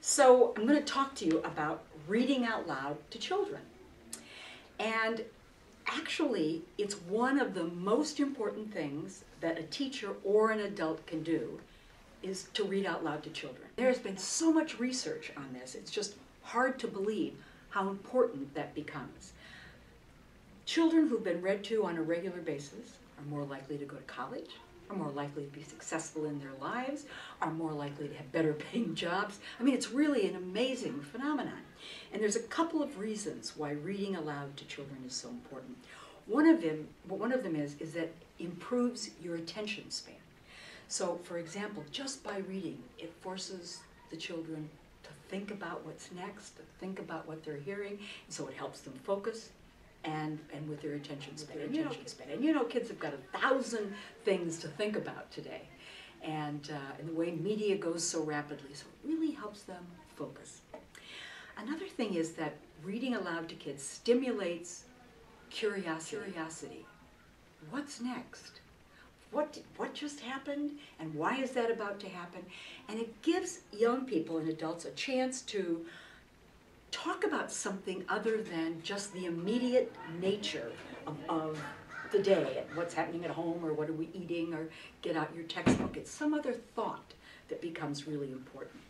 So I'm going to talk to you about reading out loud to children. And actually, it's one of the most important things that a teacher or an adult can do is to read out loud to children. There's been so much research on this, it's just hard to believe how important that becomes. Children who've been read to on a regular basis are more likely to go to college, are more likely to be successful in their lives, are more likely to have better paying jobs. I mean, it's really an amazing phenomenon. And there's a couple of reasons why reading aloud to children is so important. One of them is that it improves your attention span. So, for example, just by reading, it forces the children to think about what's next, to think about what they're hearing, and so it helps them focus and with their attention span. And you know, kids have got 1,000 things to think about today, and the way media goes so rapidly, so it really helps them focus. Another thing is that reading aloud to kids stimulates curiosity. What's next? What just happened, and why is that about to happen? And it gives young people and adults a chance to talk about something other than just the immediate nature of the day, and what's happening at home, or what are we eating, or get out your textbook. It's some other thought that becomes really important.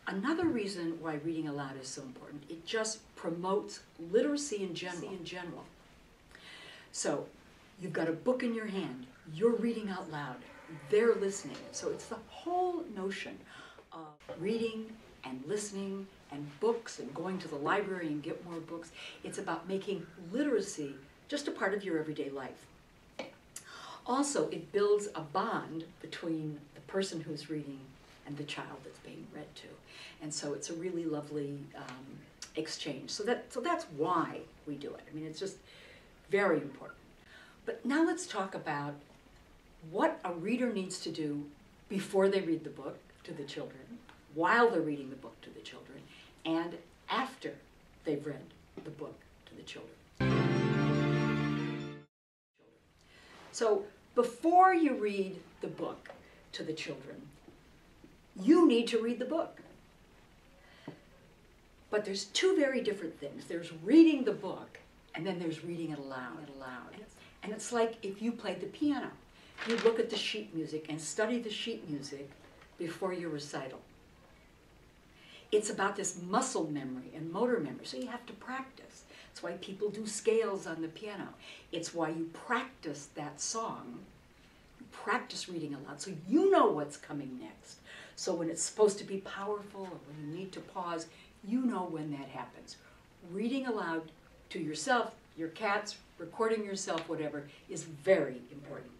Another reason why reading aloud is so important, it just promotes literacy in general. So, you've got a book in your hand, you're reading out loud, they're listening. So it's the whole notion of reading and listening and books and going to the library and get more books. It's about making literacy just a part of your everyday life. Also, it builds a bond between the person who's reading and the child that's being read to. And so it's a really lovely exchange. So that's why we do it. I mean, it's just very important. But now let's talk about what a reader needs to do before they read the book to the children, while they're reading the book to the children, and after they've read the book to the children. So before you read the book to the children, you need to read the book. But there's two very different things. There's reading the book, and then there's reading it aloud. And it's like if you played the piano. You look at the sheet music and study the sheet music before your recital. It's about this muscle memory and motor memory, so you have to practice. That's why people do scales on the piano. It's why you practice that song. You practice reading aloud, so you know what's coming next. So when it's supposed to be powerful, or when you need to pause, you know when that happens. Reading aloud to yourself, your cats, recording yourself, whatever, is very important.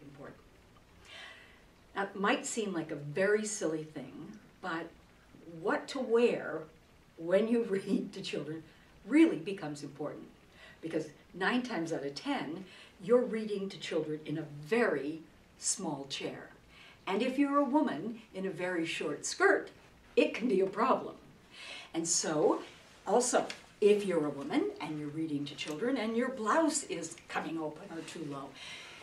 Now, it might seem like a very silly thing, but what to wear when you read to children really becomes important. Because 9 times out of 10, you're reading to children in a very small chair. And if you're a woman in a very short skirt, it can be a problem. And so, also, if you're a woman and you're reading to children and your blouse is coming open or too low.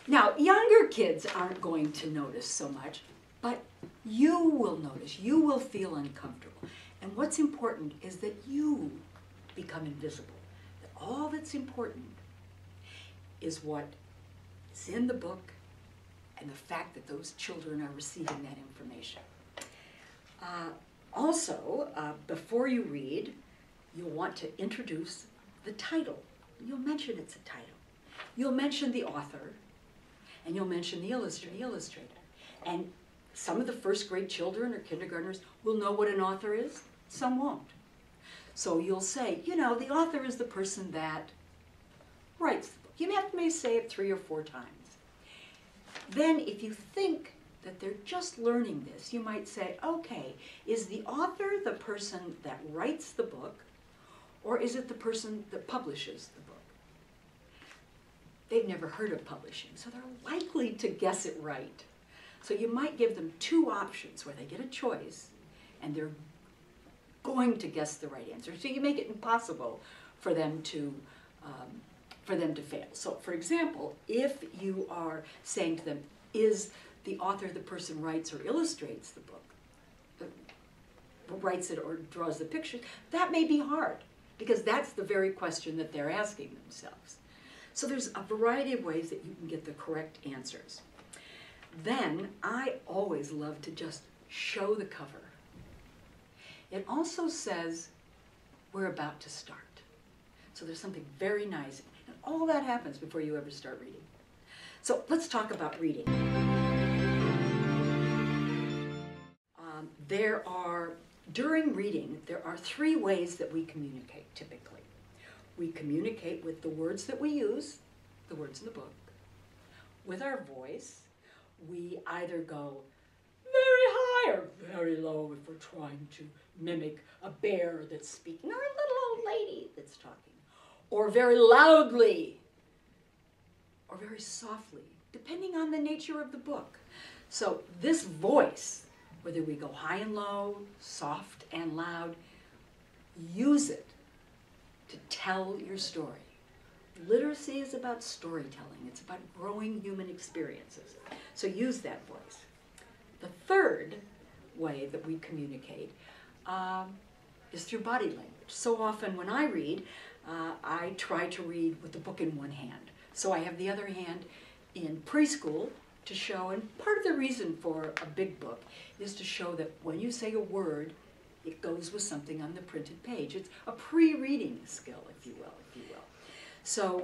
Now, younger kids aren't going to notice so much, but you will notice, you will feel uncomfortable. And what's important is that you become invisible. That all that's important is what is in the book and the fact that those children are receiving that information. Also, before you read, you'll want to introduce the title. You'll mention it's a title. You'll mention the author, and you'll mention the illustrator. And some of the first grade children or kindergartners will know what an author is, some won't. So you'll say, you know, the author is the person that writes the book. You may say it 3 or 4 times. Then if you think that they're just learning this, you might say, okay, is the author the person that writes the book, or is it the person that publishes the book? They've never heard of publishing, so they're likely to guess it right. So you might give them 2 options where they get a choice, and they're going to guess the right answer. So you make it impossible for them to fail. So for example, if you are saying to them, is the author the person writes or illustrates the book? writes it or draws the picture, that may be hard, because that's the very question that they're asking themselves. So there's a variety of ways that you can get the correct answers. Then I always love to just show the cover. It also says we're about to start. So there's something very nice, and all that happens before you ever start reading. So let's talk about reading. During reading, there are 3 ways that we communicate typically. We communicate with the words that we use, the words in the book. With our voice, we either go very high or very low if we're trying to mimic a bear that's speaking or a little old lady that's talking, or very loudly, or very softly, depending on the nature of the book. So this voice, whether we go high and low, soft and loud, use it to tell your story. Literacy is about storytelling. It's about growing human experiences. So use that voice. The third way that we communicate is through body language. So often when I read, I try to read with the book in one hand. So I have the other hand in preschool to show, and part of the reason for a big book is to show that when you say a word, it goes with something on the printed page. It's a pre-reading skill, if you will. So,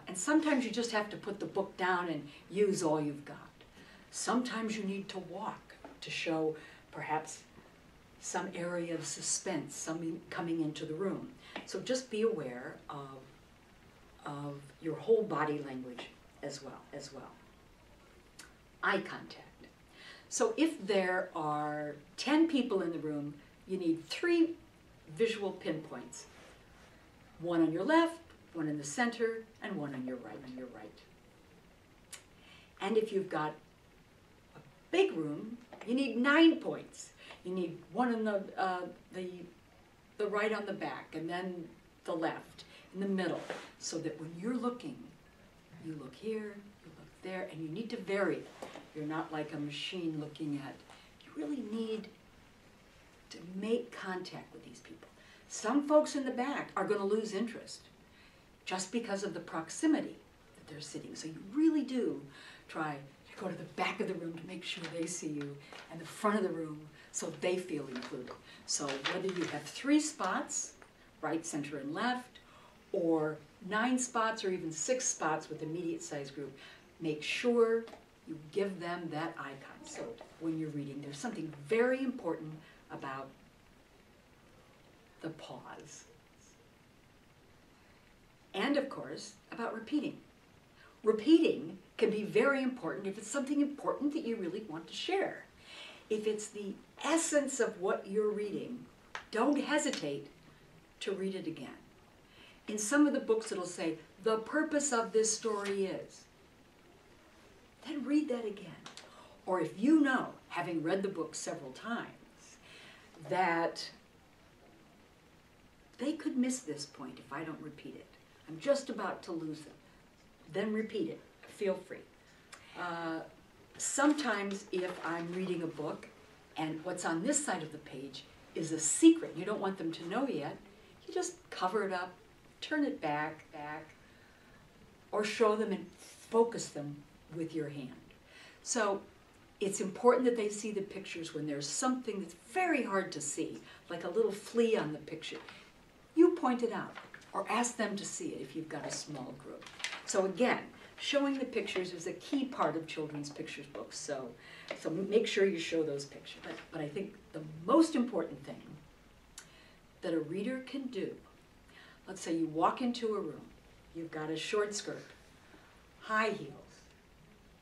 and sometimes you just have to put the book down and use all you've got. Sometimes you need to walk to show perhaps some area of suspense, something coming into the room. So just be aware of your whole body language as well. Eye contact. So if there are 10 people in the room, you need 3 visual pinpoints. One on your left, one in the center, and one on your right. And if you've got a big room, you need 9 points. You need one in the right on the back, and then the left, in the middle, so that when you're looking, you look here, you look there, and you need to vary. You're not like a machine looking at. You really need to make contact with these people. Some folks in the back are going to lose interest just because of the proximity that they're sitting. So you really do try to go to the back of the room to make sure they see you, and the front of the room so they feel included. So whether you have 3 spots, right, center, and left, or 9 spots or even 6 spots with a mediate-sized group, make sure you give them that eye contact. So when you're reading, there's something very important about the pause. And of course, about repeating. Repeating can be very important if it's something important that you really want to share. If it's the essence of what you're reading, don't hesitate to read it again. In some of the books it'll say, the purpose of this story is. Then read that again. Or if you know, having read the book several times, that they could miss this point if I don't repeat it. I'm just about to lose them. Then repeat it. Feel free. Sometimes if I'm reading a book and what's on this side of the page is a secret, you don't want them to know yet, you just cover it up, turn it back, or show them and focus them with your hand. So it's important that they see the pictures when there's something that's very hard to see, like a little flea on the picture. You point it out, or ask them to see it if you've got a small group. So again, showing the pictures is a key part of children's pictures books, so make sure you show those pictures. But I think the most important thing that a reader can do, let's say you walk into a room, you've got a short skirt, high heels,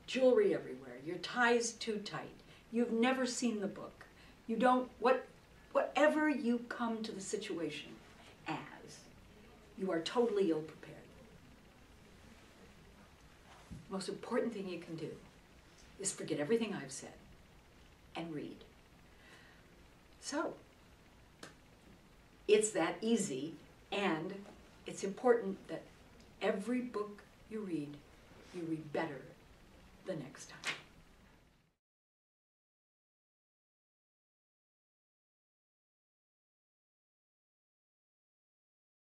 jewelry everywhere, your tie's too tight, you've never seen the book, you don't, whatever you come to the situation as, you are totally ill-prepared. The most important thing you can do is forget everything I've said and read. So, it's that easy, and it's important that every book you read better the next time.